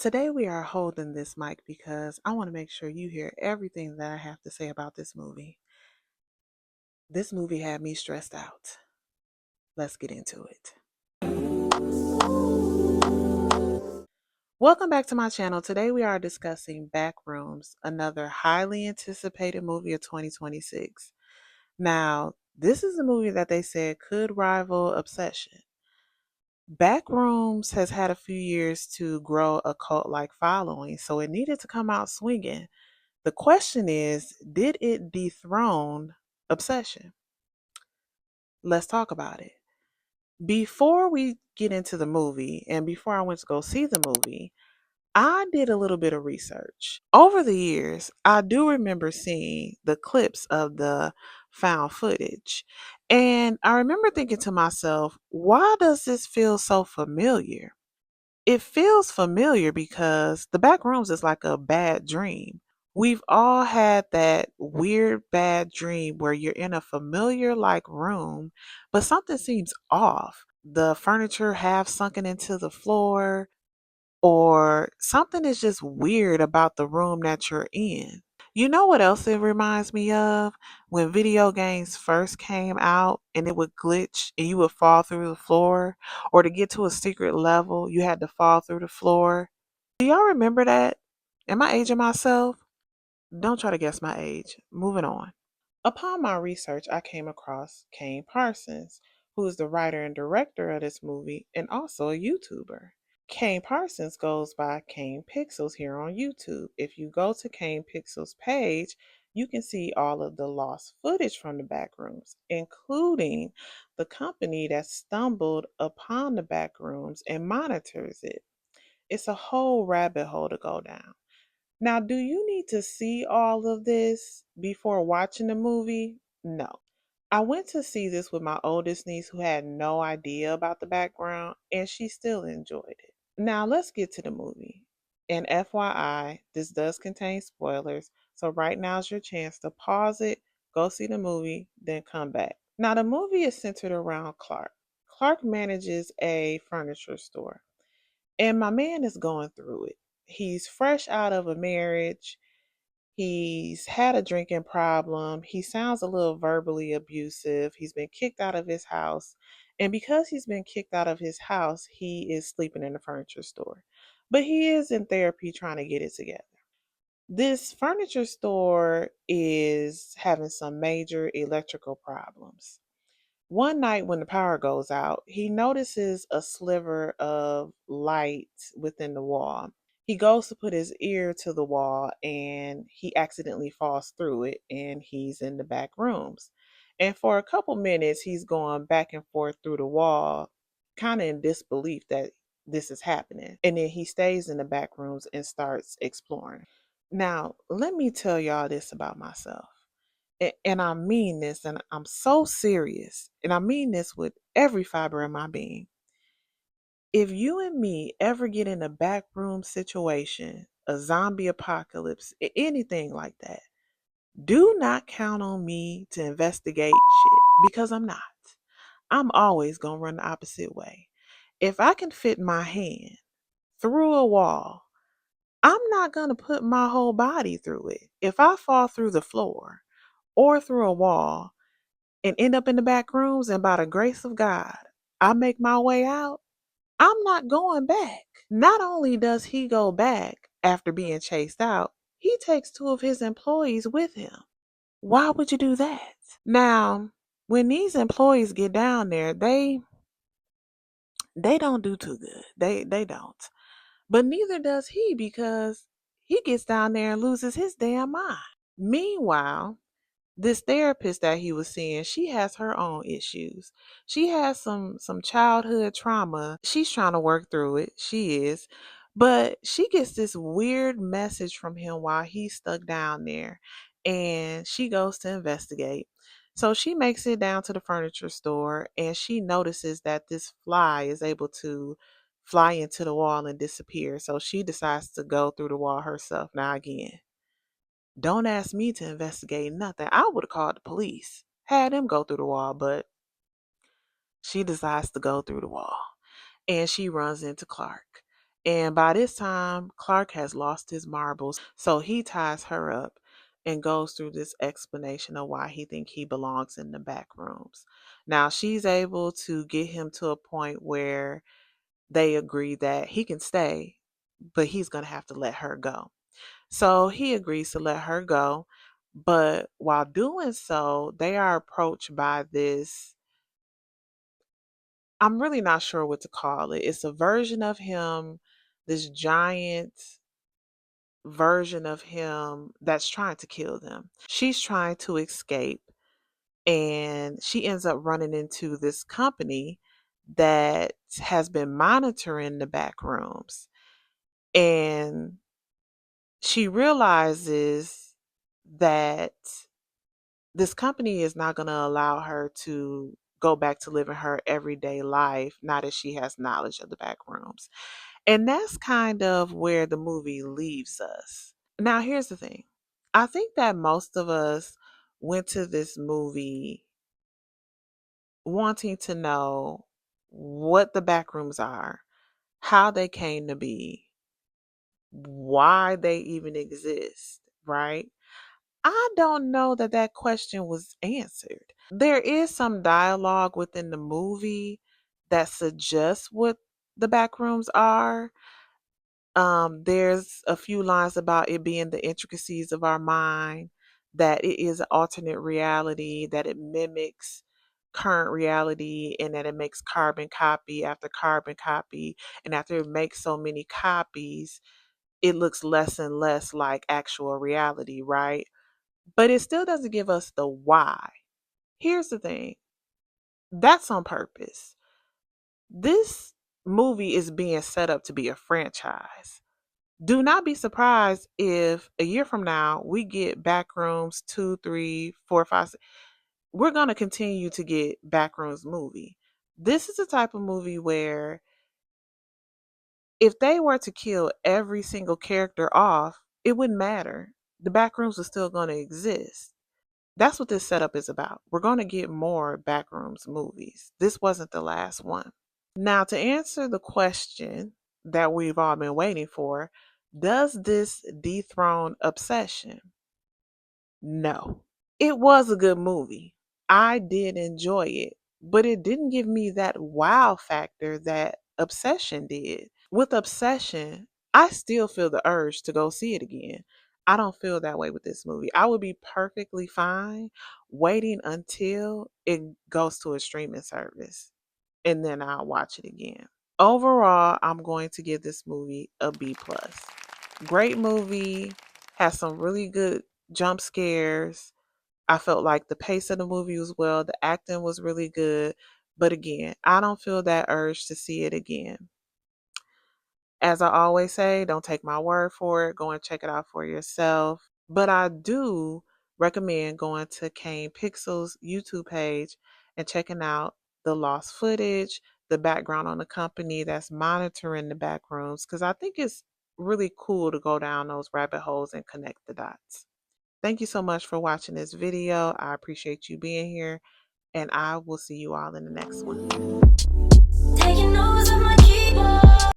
Today we are holding this mic because I want to make sure you hear everything that I have to say about this movie. This movie had me stressed out. Let's get into it. Welcome back to my channel. Today we are discussing Backrooms, another highly anticipated movie of 2026. Now, this is a movie that they said could rival Obsession. Backrooms has had a few years to grow a cult like following, so it needed to come out swinging. The question is, did it dethrone Obsession? Let's talk about it. Before we get into the movie and before I went to go see the movie, I did a little bit of research. Over the years, I do remember seeing the clips of the found footage. And I remember thinking to myself, why does this feel so familiar? It feels familiar because the back rooms is like a bad dream. We've all had that weird bad dream where you're in a familiar like room, but something seems off. The furniture half sunken into the floor, or something is just weird about the room that you're in. You know what else it reminds me of? When video games first came out and it would glitch and you would fall through the floor, or to get to a secret level, you had to fall through the floor. Do y'all remember that? Am I aging myself? Don't try to guess my age. Moving on. Upon my research, I came across Kane Parsons, who is the writer and director of this movie and also a YouTuber. Kane Parsons goes by Kane Pixels here on YouTube. If you go to Kane Pixels page, you can see all of the lost footage from the back rooms, including the company that stumbled upon the back rooms and monitors it. It's a whole rabbit hole to go down. Now, do you need to see all of this before watching the movie? No. I went to see this with my oldest niece who had no idea about the background and she still enjoyed it. Now, let's get to the movie. And FYI, this does contain spoilers, so right now's your chance to pause it, go see the movie, then come back. Now, the movie is centered around Clark. Clark manages a furniture store. And my man is going through it. He's fresh out of a marriage. He's had a drinking problem. He sounds a little verbally abusive. He's been kicked out of his house. And because he's been kicked out of his house, he is sleeping in the furniture store. But he is in therapy trying to get it together. This furniture store is having some major electrical problems. One night when the power goes out, he notices a sliver of light within the wall. He goes to put his ear to the wall and he accidentally falls through it and he's in the back rooms. And for a couple minutes, he's going back and forth through the wall, kind of in disbelief that this is happening. And then he stays in the back rooms and starts exploring. Now, let me tell y'all this about myself. And I mean this, and I'm so serious, and I mean this with every fiber of my being. If you and me ever get in a backroom situation, a zombie apocalypse, anything like that, do not count on me to investigate shit because I'm not. I'm always going to run the opposite way. If I can fit my hand through a wall, I'm not going to put my whole body through it. If I fall through the floor or through a wall, and end up in the back rooms, and by the grace of God, I make my way out, I'm not going back. Not only does he go back after being chased out, he takes two of his employees with him. Why would you do that? Now, when these employees get down there, they don't do too good. They don't. But neither does he because he gets down there and loses his damn mind. Meanwhile, this therapist that he was seeing, she has her own issues. She has some childhood trauma. She's trying to work through it. She is. But she gets this weird message from him while he's stuck down there, and she goes to investigate. So she makes it down to the furniture store and she notices that this fly is able to fly into the wall and disappear. So she decides to go through the wall herself. Now again, don't ask me to investigate nothing. I would have called the police, had them go through the wall, but she decides to go through the wall and she runs into Clark. And by this time, Clark has lost his marbles. So he ties her up and goes through this explanation of why he thinks he belongs in the back rooms. Now she's able to get him to a point where they agree that he can stay, but he's going to have to let her go. So he agrees to let her go. But while doing so, they are approached by this. I'm really not sure what to call it. It's a version of him, this giant version of him that's trying to kill them. She's trying to escape, and she ends up running into this company that has been monitoring the back rooms. And she realizes that this company is not going to allow her to go back to living her everyday life now that she has knowledge of the back rooms. And that's kind of where the movie leaves us. Now, here's the thing. I think that most of us went to this movie wanting to know what the back rooms are, how they came to be, why they even exist, right? I don't know that that question was answered. There is some dialogue within the movie that suggests what the back rooms are. There's a few lines about it being the intricacies of our mind, that it is an alternate reality, that it mimics current reality, and that it makes carbon copy after carbon copy. And after it makes so many copies, it looks less and less like actual reality, right? But it still doesn't give us the why. Here's the thing, that's on purpose. This movie is being set up to be a franchise. Do not be surprised if a year from now we get Backrooms 2, 3, 4, 5, 6. We're going to continue to get Backrooms movie. This is the type of movie where if they were to kill every single character off, it wouldn't matter. The Backrooms are still going to exist. That's what this setup is about. We're going to get more Backrooms movies. This wasn't the last one. Now, to answer the question that we've all been waiting for, does this dethrone Obsession? No. It was a good movie. I did enjoy it, but it didn't give me that wow factor that Obsession did. With Obsession, I still feel the urge to go see it again. I don't feel that way with this movie. I would be perfectly fine waiting until it goes to a streaming service and then I'll watch it again. Overall, I'm going to give this movie a B plus. Great movie, has some really good jump scares. I felt like the pace of the movie was well, the acting was really good. But again, I don't feel that urge to see it again. As I always say, don't take my word for it. Go and check it out for yourself. But I do recommend going to Kane Pixel's YouTube page and checking out the lost footage, the background on the company that's monitoring the back rooms, because I think it's really cool to go down those rabbit holes and connect the dots. Thank you so much for watching this video. I appreciate you being here, and I will see you all in the next one. Taking notes on my keyboard.